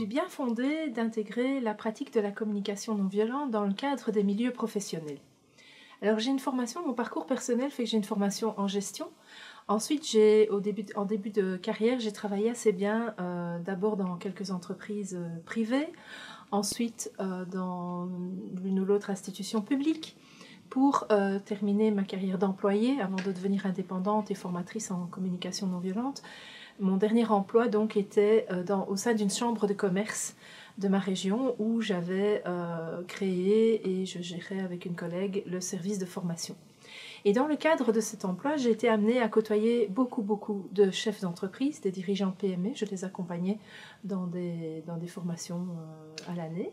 du bien fondé d'intégrer la pratique de la communication non violente dans le cadre des milieux professionnels. Alors j'ai une formation, mon parcours personnel fait que j'ai une formation en gestion. Ensuite, en début de carrière, j'ai travaillé assez bien d'abord dans quelques entreprises privées, ensuite dans l'une ou l'autre institution publique, pour terminer ma carrière d'employée avant de devenir indépendante et formatrice en communication non violente. Mon dernier emploi donc était au sein d'une chambre de commerce de ma région où j'avais créé et je gérais avec une collègue le service de formation. Et dans le cadre de cet emploi, j'ai été amenée à côtoyer beaucoup de chefs d'entreprise, des dirigeants PME. Je les accompagnais dans des formations à l'année.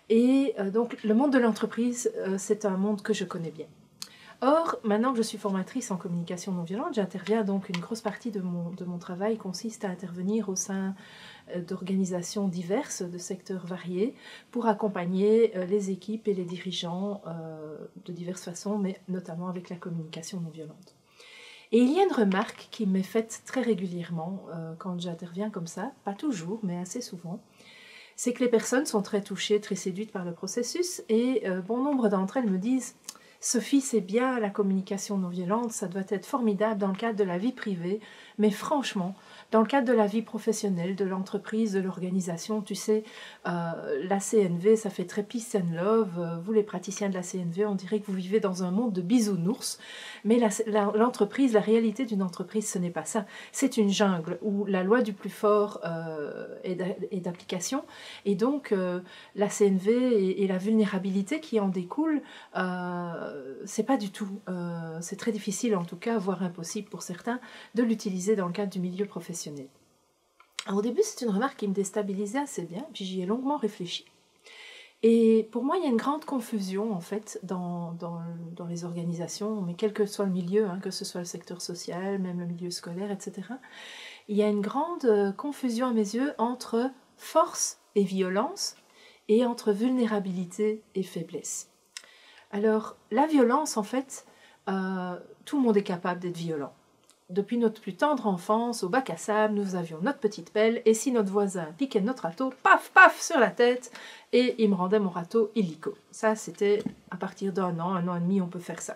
Et donc le monde de l'entreprise, c'est un monde que je connais bien. Or, maintenant que je suis formatrice en communication non violente, j'interviens donc, une grosse partie de mon travail consiste à intervenir au sein d'organisations diverses, de secteurs variés, pour accompagner les équipes et les dirigeants de diverses façons, mais notamment avec la communication non violente. Et il y a une remarque qui m'est faite très régulièrement quand j'interviens comme ça, pas toujours, mais assez souvent, c'est que les personnes sont très touchées, très séduites par le processus, et bon nombre d'entre elles me disent « Sophie, c'est bien la communication non violente, ça doit être formidable dans le cadre de la vie privée, mais franchement, dans le cadre de la vie professionnelle, de l'entreprise, de l'organisation, tu sais, la CNV, ça fait très peace and love, vous les praticiens de la CNV, on dirait que vous vivez dans un monde de bisounours, mais l'entreprise, la réalité d'une entreprise, ce n'est pas ça. C'est une jungle où la loi du plus fort est d'application, et donc la CNV et la vulnérabilité qui en découle, c'est pas du tout, c'est très difficile en tout cas, voire impossible pour certains, de l'utiliser dans le cadre du milieu professionnel. Alors, au début, c'est une remarque qui me déstabilisait assez bien, puis j'y ai longuement réfléchi. Et pour moi, il y a une grande confusion en fait dans les organisations, mais quel que soit le milieu, que ce soit le secteur social, même le milieu scolaire, etc. Il y a une grande confusion à mes yeux entre force et violence, et entre vulnérabilité et faiblesse. Alors, la violence, en fait, tout le monde est capable d'être violent. Depuis notre plus tendre enfance, au bac à sable, nous avions notre petite pelle, et si notre voisin piquait notre râteau, paf, paf, sur la tête, et il me rendait mon râteau illico. Ça, c'était à partir d'un an et demi, on peut faire ça.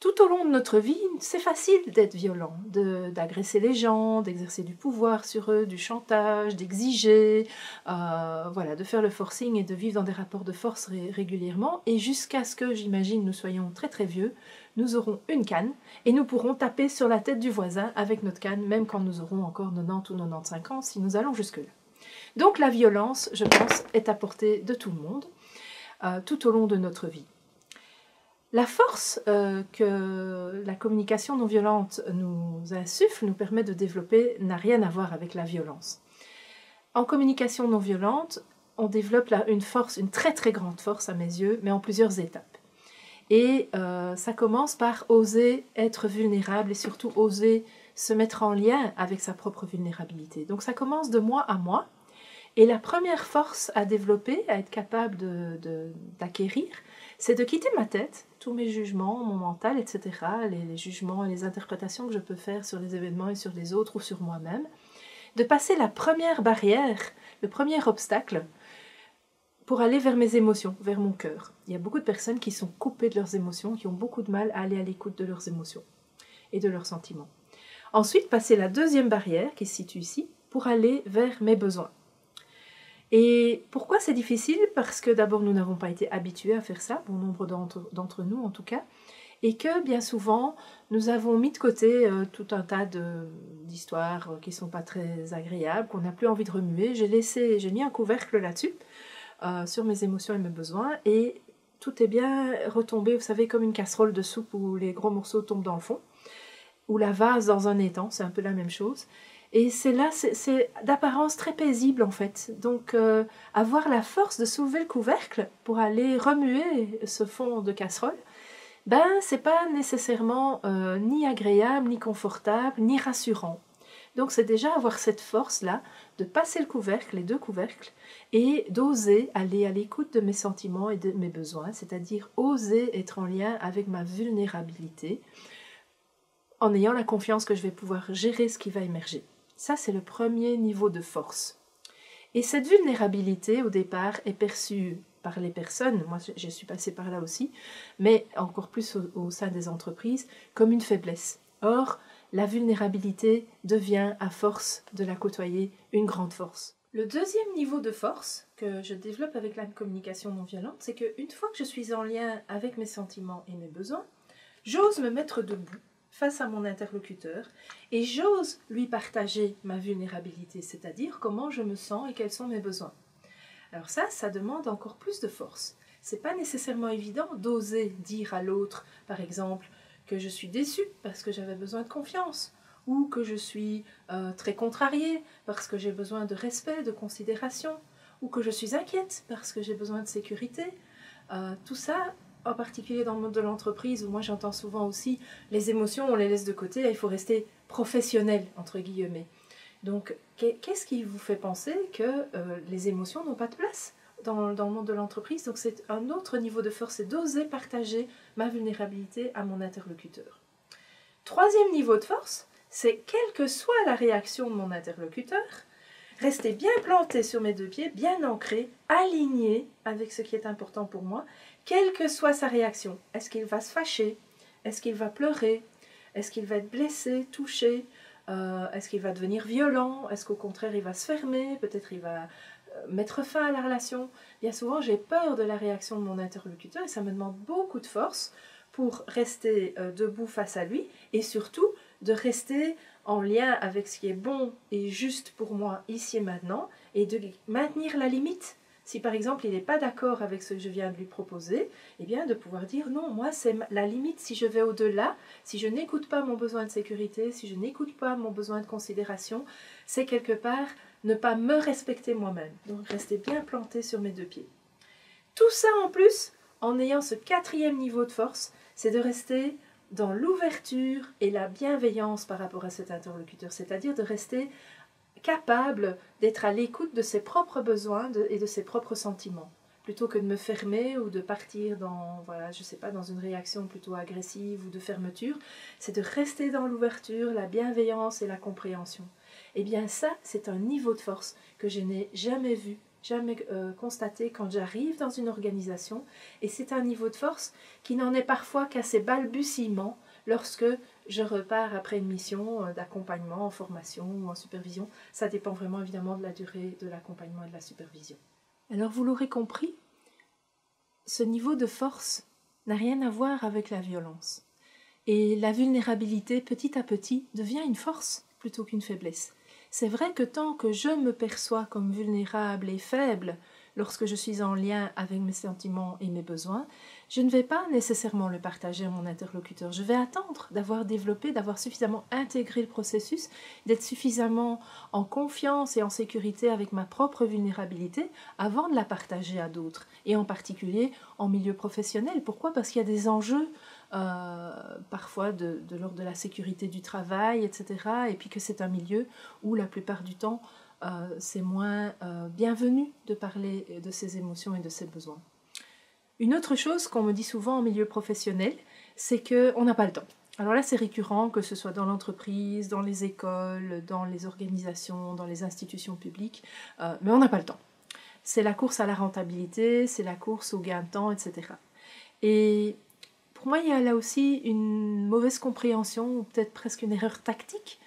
Tout au long de notre vie, c'est facile d'être violent, d'agresser les gens, d'exercer du pouvoir sur eux, du chantage, d'exiger, voilà, de faire le forcing et de vivre dans des rapports de force régulièrement. Et jusqu'à ce que, j'imagine, nous soyons très très vieux, nous aurons une canne et nous pourrons taper sur la tête du voisin avec notre canne, même quand nous aurons encore 90 ou 95 ans, si nous allons jusque-là. Donc la violence, je pense, est à portée de tout le monde, tout au long de notre vie. La force que la communication non violente nous insuffle, nous permet de développer, n'a rien à voir avec la violence. En communication non violente, on développe une force, une très très grande force à mes yeux, mais en plusieurs étapes. Et ça commence par oser être vulnérable et surtout oser se mettre en lien avec sa propre vulnérabilité. Donc ça commence de moi à moi. Et la première force à développer, à être capable d'acquérir, c'est de quitter ma tête, tous mes jugements, mon mental, etc., les jugements et les interprétations que je peux faire sur les événements et sur les autres ou sur moi-même, de passer la première barrière, le premier obstacle, pour aller vers mes émotions, vers mon cœur. Il y a beaucoup de personnes qui sont coupées de leurs émotions, qui ont beaucoup de mal à aller à l'écoute de leurs émotions et de leurs sentiments. Ensuite, passer la deuxième barrière, qui se situe ici, pour aller vers mes besoins. Et pourquoi c'est difficile? Parce que d'abord, nous n'avons pas été habitués à faire ça, bon nombre d'entre nous en tout cas, et que bien souvent, nous avons mis de côté tout un tas d'histoires qui ne sont pas très agréables, qu'on n'a plus envie de remuer. J'ai mis un couvercle là-dessus, sur mes émotions et mes besoins, et tout est bien retombé, vous savez, comme une casserole de soupe où les gros morceaux tombent dans le fond, ou la vase dans un étang, c'est un peu la même chose. Et c'est d'apparence très paisible en fait. Donc avoir la force de soulever le couvercle pour aller remuer ce fond de casserole, ben c'est pas nécessairement ni agréable, ni confortable, ni rassurant. Donc c'est déjà avoir cette force-là de passer le couvercle, les deux couvercles, et d'oser aller à l'écoute de mes sentiments et de mes besoins, c'est-à-dire oser être en lien avec ma vulnérabilité, en ayant la confiance que je vais pouvoir gérer ce qui va émerger. Ça, c'est le premier niveau de force. Et cette vulnérabilité, au départ, est perçue par les personnes, moi je suis passée par là aussi, mais encore plus au sein des entreprises, comme une faiblesse. Or, la vulnérabilité devient, à force de la côtoyer, une grande force. Le deuxième niveau de force que je développe avec la communication non violente, c'est qu'une fois que je suis en lien avec mes sentiments et mes besoins, j'ose me mettre debout face à mon interlocuteur et j'ose lui partager ma vulnérabilité, c'est-à-dire comment je me sens et quels sont mes besoins. Alors ça demande encore plus de force. C'est pas nécessairement évident d'oser dire à l'autre, par exemple, que je suis déçue parce que j'avais besoin de confiance, ou que je suis très contrariée parce que j'ai besoin de respect, de considération, ou que je suis inquiète parce que j'ai besoin de sécurité. Tout ça, en particulier dans le monde de l'entreprise, où moi j'entends souvent aussi les émotions, on les laisse de côté, il faut rester professionnel, entre guillemets. Donc, qu'est-ce qui vous fait penser que les émotions n'ont pas de place dans le monde de l'entreprise? Donc, c'est un autre niveau de force, c'est d'oser partager ma vulnérabilité à mon interlocuteur. Troisième niveau de force, c'est quelle que soit la réaction de mon interlocuteur, rester bien planté sur mes deux pieds, bien ancré, aligné avec ce qui est important pour moi, quelle que soit sa réaction. Est-ce qu'il va se fâcher? Est-ce qu'il va pleurer? Est-ce qu'il va être blessé, touché? Est-ce qu'il va devenir violent? Est-ce qu'au contraire il va se fermer? Peut-être il va mettre fin à la relation? Bien souvent j'ai peur de la réaction de mon interlocuteur et ça me demande beaucoup de force pour rester debout face à lui et surtout de rester en lien avec ce qui est bon et juste pour moi ici et maintenant et de maintenir la limite. Si par exemple il n'est pas d'accord avec ce que je viens de lui proposer, eh bien de pouvoir dire non, moi c'est la limite. Si je vais au-delà, si je n'écoute pas mon besoin de sécurité, si je n'écoute pas mon besoin de considération, c'est quelque part ne pas me respecter moi-même. Donc rester bien planté sur mes deux pieds. Tout ça en plus, en ayant ce quatrième niveau de force, c'est de rester dans l'ouverture et la bienveillance par rapport à cet interlocuteur, c'est-à-dire de rester capable d'être à l'écoute de ses propres besoins et de ses propres sentiments, plutôt que de me fermer ou de partir dans, voilà, je sais pas, dans une réaction plutôt agressive ou de fermeture, c'est de rester dans l'ouverture, la bienveillance et la compréhension. Eh bien ça, c'est un niveau de force que je n'ai jamais vu, jamais constaté quand j'arrive dans une organisation, et c'est un niveau de force qui n'en est parfois qu'à ses balbutiements lorsque je repars après une mission d'accompagnement en formation ou en supervision. Ça dépend vraiment évidemment de la durée de l'accompagnement et de la supervision. Alors vous l'aurez compris, ce niveau de force n'a rien à voir avec la violence. Et la vulnérabilité, petit à petit, devient une force plutôt qu'une faiblesse. C'est vrai que tant que je me perçois comme vulnérable et faible lorsque je suis en lien avec mes sentiments et mes besoins, je ne vais pas nécessairement le partager à mon interlocuteur. Je vais attendre d'avoir développé, d'avoir suffisamment intégré le processus, d'être suffisamment en confiance et en sécurité avec ma propre vulnérabilité avant de la partager à d'autres, et en particulier en milieu professionnel. Pourquoi? Parce qu'il y a des enjeux parfois de l'ordre de la sécurité du travail, etc. Et puis que c'est un milieu où la plupart du temps, c'est moins bienvenu de parler de ses émotions et de ses besoins. Une autre chose qu'on me dit souvent en milieu professionnel, c'est qu'on n'a pas le temps. Alors là, c'est récurrent, que ce soit dans l'entreprise, dans les écoles, dans les organisations, dans les institutions publiques, mais on n'a pas le temps. C'est la course à la rentabilité, c'est la course au gain de temps, etc. Et pour moi, il y a là aussi une mauvaise compréhension, ou peut-être presque une erreur tactique.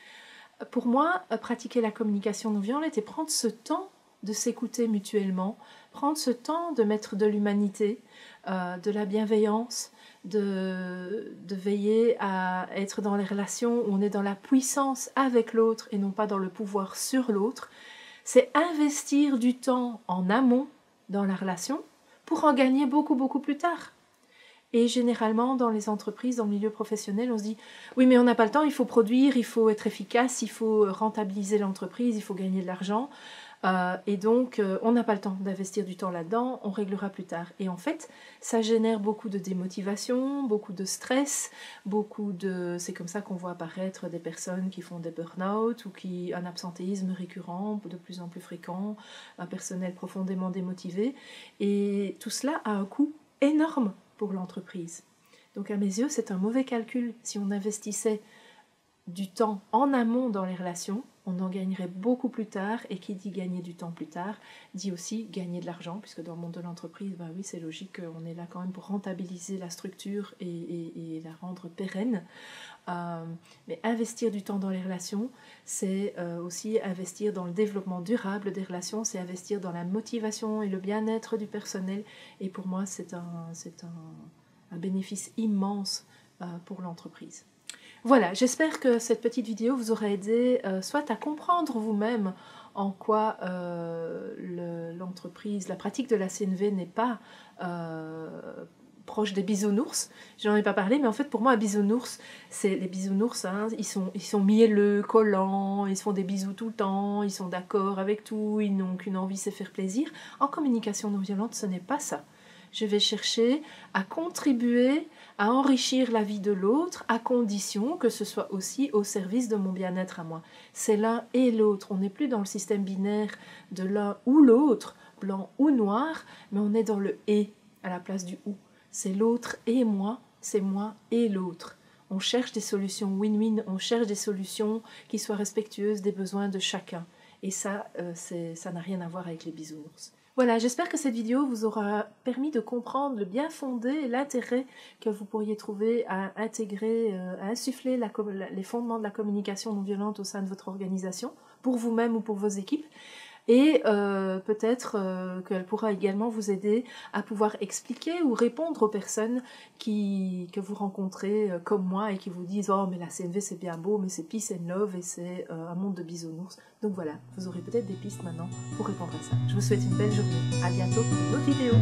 Pour moi, pratiquer la communication non violente et prendre ce temps de s'écouter mutuellement, prendre ce temps de mettre de l'humanité, de la bienveillance, de veiller à être dans les relations où on est dans la puissance avec l'autre et non pas dans le pouvoir sur l'autre, c'est investir du temps en amont dans la relation pour en gagner beaucoup, beaucoup plus tard. Et généralement, dans les entreprises, dans le milieu professionnel, on se dit « Oui, mais on n'a pas le temps, il faut produire, il faut être efficace, il faut rentabiliser l'entreprise, il faut gagner de l'argent. Et donc, on n'a pas le temps d'investir du temps là-dedans, on réglera plus tard. » Et en fait, ça génère beaucoup de démotivation, beaucoup de stress, c'est comme ça qu'on voit apparaître des personnes qui font des burn-out ou un absentéisme récurrent, de plus en plus fréquent, un personnel profondément démotivé. Et tout cela a un coût énorme pour l'entreprise. Donc à mes yeux, c'est un mauvais calcul si on investissait du temps en amont dans les relations on en gagnerait beaucoup plus tard, et qui dit gagner du temps plus tard, dit aussi gagner de l'argent, puisque dans le monde de l'entreprise, bah oui, c'est logique qu'on est là quand même pour rentabiliser la structure et la rendre pérenne. Mais investir du temps dans les relations, c'est aussi investir dans le développement durable des relations, c'est investir dans la motivation et le bien-être du personnel, et pour moi c'est un bénéfice immense pour l'entreprise. Voilà, j'espère que cette petite vidéo vous aura aidé soit à comprendre vous-même en quoi l'entreprise, la pratique de la CNV n'est pas proche des bisounours. J'en ai pas parlé, mais en fait pour moi un bisounours, c'est les bisounours, hein, ils sont mielleux, collants, ils se font des bisous tout le temps, ils sont d'accord avec tout, ils n'ont qu'une envie, c'est faire plaisir. En communication non violente, ce n'est pas ça. Je vais chercher à contribuer, à enrichir la vie de l'autre, à condition que ce soit aussi au service de mon bien-être à moi. C'est l'un et l'autre. On n'est plus dans le système binaire de l'un ou l'autre, blanc ou noir, mais on est dans le « et » à la place du « ou ». C'est l'autre et moi, c'est moi et l'autre. On cherche des solutions win-win, on cherche des solutions qui soient respectueuses des besoins de chacun. Et ça, ça n'a rien à voir avec les bisounours. Voilà, j'espère que cette vidéo vous aura permis de comprendre le bien fondé et l'intérêt que vous pourriez trouver à intégrer, à insuffler les fondements de la communication non violente au sein de votre organisation, pour vous-même ou pour vos équipes. Et peut-être qu'elle pourra également vous aider à pouvoir expliquer ou répondre aux personnes que vous rencontrez comme moi et qui vous disent « Oh, mais la CNV c'est bien beau, mais c'est peace and love et c'est un monde de bisounours. » Donc voilà, vous aurez peut-être des pistes maintenant pour répondre à ça. Je vous souhaite une belle journée. À bientôt pour une autre vidéo.